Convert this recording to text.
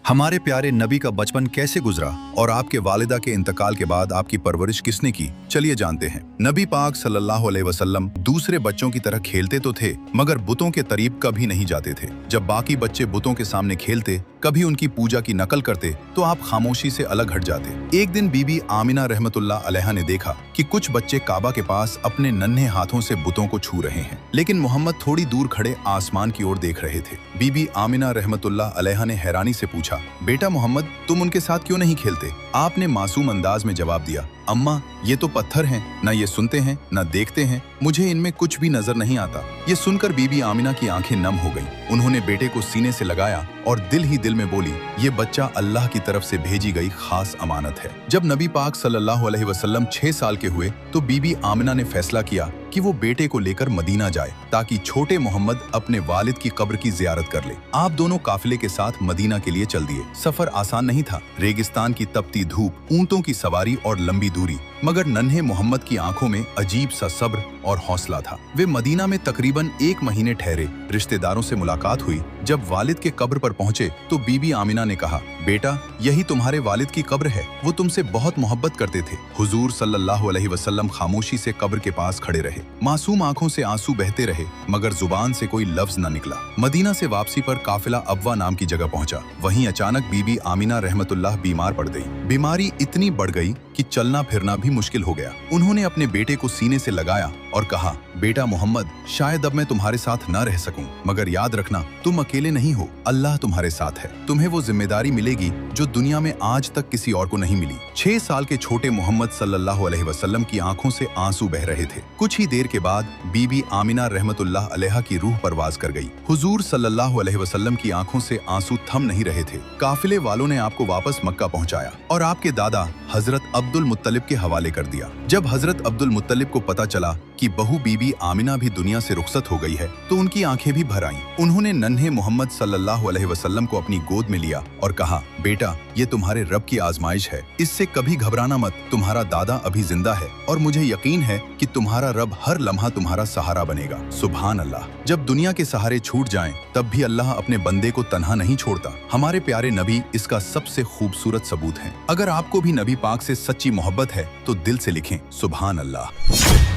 हमारे प्यारे नबी का बचपन कैसे गुजरा और आपके वालिदा के इंतकाल के बाद आपकी परवरिश किसने की, चलिए जानते हैं। नबी पाक सल्लल्लाहु अलैहि वसल्लम दूसरे बच्चों की तरह खेलते तो थे मगर बुतों के करीब कभी नहीं जाते थे। जब बाकी बच्चे बुतों के सामने खेलते, कभी उनकी पूजा की नकल करते तो आप खामोशी से अलग हट जाते। एक दिन बीबी आमिना रहमतुल्लाह अलैहा ने देखा कि कुछ बच्चे काबा के पास अपने नन्हे हाथों से बुतों को छू रहे हैं, लेकिन मोहम्मद थोड़ी दूर खड़े आसमान की ओर देख रहे थे। बीबी आमिना रहमतुल्लाह अलैहा ने हैरानी से पूछा, बेटा मोहम्मद, तुम उनके साथ क्यों नहीं खेलते? आपने मासूम अंदाज में जवाब दिया, अम्मा ये तो पत्थर हैं, न ये सुनते हैं न देखते हैं, मुझे इनमें कुछ भी नजर नहीं आता। ये सुनकर बीबी आमिना की आंखें नम हो गईं। उन्होंने बेटे को सीने से लगाया और दिल ही दिल में बोली, ये बच्चा अल्लाह की तरफ से भेजी गई खास अमानत है। जब नबी पाक सल्लल्लाहु अलैहि वसल्लम 6 साल के हुए तो बीबी आमिना ने फैसला किया कि वो बेटे को लेकर मदीना जाए ताकि छोटे मोहम्मद अपने वालिद की कब्र की जियारत कर ले। आप दोनों काफिले के साथ मदीना के लिए चल दिए। सफर आसान नहीं था, रेगिस्तान की तपती धूप, ऊंटों की सवारी और लंबी दूरी, मगर नन्हे मोहम्मद की आंखों में अजीब सा सब्र और हौसला था। वे मदीना में तकरीबन 1 महीने ठहरे। रिश्तेदारों से मुलाकात हुई। जब वालिद के कब्र पर पहुंचे तो बीबी आमिना ने कहा, बेटा यही तुम्हारे वालिद की कब्र है, वो तुमसे बहुत मोहब्बत करते थे। हुजूर सल्लल्लाहु अलैहि वसल्लम खामोशी से कब्र के पास खड़े रहे। मासूम आंखों से आंसू बहते रहे मगर जुबान से कोई लफ्ज न निकला। मदीना से वापसी पर काफिला अब्वा नाम की जगह पहुंचा। वहीं अचानक बीबी आमिना रहमतुल्लाह बीमार पड़ गई। बीमारी इतनी बढ़ गई कि चलना फिरना भी मुश्किल हो गया। उन्होंने अपने बेटे को सीने से लगाया और कहा, बेटा मोहम्मद, शायद अब मैं तुम्हारे साथ न रह सकूं, मगर याद रखना तुम अकेले नहीं हो, अल्लाह तुम्हारे साथ है। तुम्हें वो जिम्मेदारी मिलेगी जो दुनिया में आज तक किसी और को नहीं मिली। 6 साल के छोटे मोहम्मद सल्लल्लाहु अलैहि वसल्लम की आंखों से आंसू बह रहे थे। कुछ ही देर के बाद बीबी आमिना रहमतुल्लाह अलैहा की रूह परवाज कर गई। हुजूर सल्लल्लाहु अलैहि वसल्लम की आंखों से आंसू थम नहीं रहे थे। काफिले वालों ने आपको वापस मक्का पहुंचाया और आपके दादा हजरत अब्दुल मुत्तलिब के हवाले कर दिया। जब हजरत अब्दुल मुत्तलिब को पता चला कि बहू बीबी आमिना भी दुनिया से रुखसत हो गई है तो उनकी आंखें भी भर आईं। उन्होंने नन्हे मोहम्मद सल्लल्लाहु अलैहि वसल्लम को अपनी गोद में लिया और कहा, बेटा ये तुम्हारे रब की आजमाइश है, इससे कभी घबराना मत। तुम्हारा दादा अभी जिंदा है और मुझे यकीन है कि तुम्हारा रब हर लम्हा तुम्हारा सहारा बनेगा। सुभान अल्लाह। जब दुनिया के सहारे छूट जाएं तब भी अल्लाह अपने बंदे को तन्हा नहीं छोड़ता। हमारे प्यारे नबी इसका सबसे खूबसूरत सबूत हैं। अगर आपको भी नबी पाक से सच्ची मोहब्बत है तो दिल से लिखें, सुभान अल्लाह।